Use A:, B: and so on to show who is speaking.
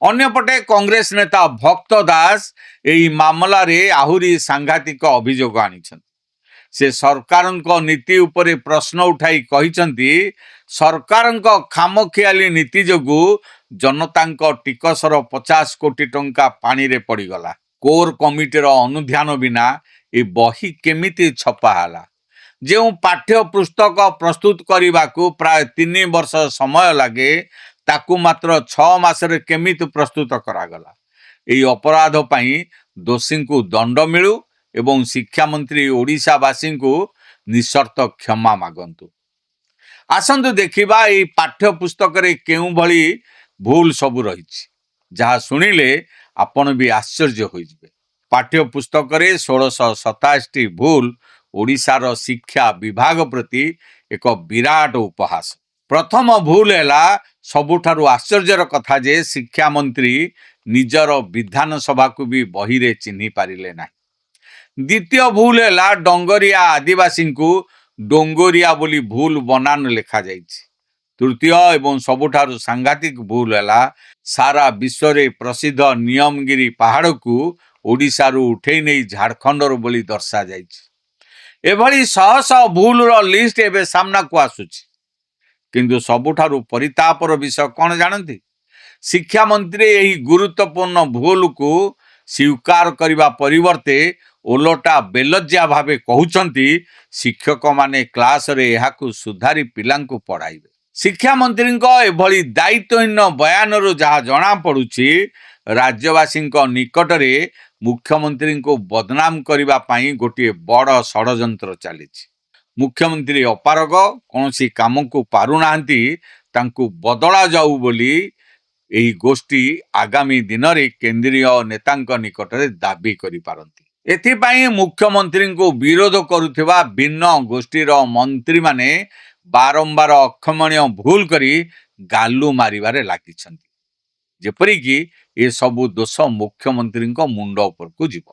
A: ଅନ୍ୟପଟେ କଂଗ୍ରେସ ନେତା ଭକ୍ତ ଦାସ ଏହି ମାମଲାରେ ଆହୁରି ସାଂଘାତିକ ଅଭିଯୋଗ ଆଣିଛନ୍ତି। ସେ ସରକାରଙ୍କ ନୀତି ଉପରେ ପ୍ରଶ୍ନ ଉଠାଇ କହିଛନ୍ତି, ସରକାରଙ୍କ ଖାମଖିଆଲି ନୀତି ଯୋଗୁଁ ଜନତାଙ୍କ ଟିକସର 50 କୋଟି ଟଙ୍କା ପାଣିରେ ପଡ଼ିଗଲା। କୋର୍ କମିଟିର ଅନୁଧ୍ୟାନ ବିନା ଏ ବହି କେମିତି ଛପା ହେଲା? ଯେଉଁ ପାଠ୍ୟ ପୁସ୍ତକ ପ୍ରସ୍ତୁତ କରିବାକୁ ପ୍ରାୟ 3 ବର୍ଷ ସମୟ ଲାଗେ, ତାକୁ ମାତ୍ର 6 ମାସରେ କେମିତି ପ୍ରସ୍ତୁତ କରାଗଲା? ଏହି ଅପରାଧ ପାଇଁ ଦୋଷୀଙ୍କୁ ଦଣ୍ଡ ମିଳୁ ଏବଂ ଶିକ୍ଷାମନ୍ତ୍ରୀ ଓଡ଼ିଶାବାସୀଙ୍କୁ ନିଃସର୍ତ୍ତ କ୍ଷମା ମାଗନ୍ତୁ। ଆସନ୍ତୁ ଦେଖିବା ଏହି ପାଠ୍ୟ ପୁସ୍ତକରେ କେଉଁଭଳି ଭୁଲ ସବୁ ରହିଛି, ଯାହା ଶୁଣିଲେ ଆପଣ ବି ଆଶ୍ଚର୍ଯ୍ୟ ହୋଇଯିବେ। ପାଠ୍ୟ ପୁସ୍ତକରେ 1687ଟି ଭୁଲ ଓଡ଼ିଶାର ଶିକ୍ଷା ବିଭାଗ ପ୍ରତି ଏକ ବିରାଟ ଉପହାସ। ପ୍ରଥମ ଭୁଲ ହେଲା, ସବୁଠାରୁ ଆଶ୍ଚର୍ଯ୍ୟର କଥା ଯେ ଶିକ୍ଷାମନ୍ତ୍ରୀ ନିଜର ବିଧାନସଭାକୁ ବି ବହିରେ ଚିହ୍ନି ପାରିଲେ ନାହିଁ। ଦ୍ୱିତୀୟ ଭୁଲ ହେଲା, ଡଙ୍ଗରିଆ ଆଦିବାସୀଙ୍କୁ ଡୋଙ୍ଗରିଆ ବୋଲି ଭୁଲ ବନାନ ଲେଖାଯାଇଛି। ତୃତୀୟ ଏବଂ ସବୁଠାରୁ ସାଂଘାତିକ ଭୁଲ ହେଲା, ସାରା ବିଶ୍ୱରେ ପ୍ରସିଦ୍ଧ ନିୟମଗିରି ପାହାଡ଼କୁ ଓଡ଼ିଶାରୁ ଉଠେଇ ନେଇ ଝାଡ଼ଖଣ୍ଡର ବୋଲି ଦର୍ଶାଯାଇଛି। ଏଭଳି ଶହ ଶହ ଭୁଲର ଲିଷ୍ଟ ଏବେ ସାମ୍ନାକୁ ଆସୁଛି। କିନ୍ତୁ ସବୁଠାରୁ ପରିତାପର ବିଷୟ କ'ଣ ଜାଣନ୍ତି? ଶିକ୍ଷାମନ୍ତ୍ରୀ ଏହି ଗୁରୁତ୍ୱପୂର୍ଣ୍ଣ ଭୁଲକୁ ସ୍ୱୀକାର କରିବା ପରିବର୍ତ୍ତେ ଓଲଟା ବେଲଜ୍ଜା ଭାବେ କହୁଛନ୍ତି, ଶିକ୍ଷକମାନେ କ୍ଲାସରେ ଏହାକୁ ସୁଧାରି ପିଲାଙ୍କୁ ପଢ଼ାଇବେ। ଶିକ୍ଷାମନ୍ତ୍ରୀଙ୍କ ଏଭଳି ଦାୟିତ୍ୱହୀନ ବୟାନରୁ ଯାହା ଜଣାପଡ଼ୁଛି, ରାଜ୍ୟବାସୀଙ୍କ ନିକଟରେ ମୁଖ୍ୟମନ୍ତ୍ରୀଙ୍କୁ ବଦନାମ କରିବା ପାଇଁ ଗୋଟିଏ ବଡ଼ ଷଡ଼ଯନ୍ତ୍ର ଚାଲିଛି। ମୁଖ୍ୟମନ୍ତ୍ରୀ ଅପାରଗ, କୌଣସି କାମକୁ ପାରୁନାହାନ୍ତି, ତାଙ୍କୁ ବଦଳା ଯାଉ ବୋଲି ଏହି ଗୋଷ୍ଠୀ ଆଗାମୀ ଦିନରେ କେନ୍ଦ୍ରୀୟ ନେତାଙ୍କ ନିକଟରେ ଦାବି କରିପାରନ୍ତି। ଏଥିପାଇଁ ମୁଖ୍ୟମନ୍ତ୍ରୀଙ୍କୁ ବିରୋଧ କରୁଥିବା ଭିନ୍ନ ଗୋଷ୍ଠୀର ମନ୍ତ୍ରୀମାନେ ବାରମ୍ବାର ଅକ୍ଷମଣୀୟ ଭୁଲ କରି ଗାଲୁ ମାରିବାରେ ଲାଗିଛନ୍ତି, ଯେପରିକି ଏସବୁ ଦୋଷ ମୁଖ୍ୟମନ୍ତ୍ରୀଙ୍କ ମୁଣ୍ଡ ଉପରକୁ ଯିବ।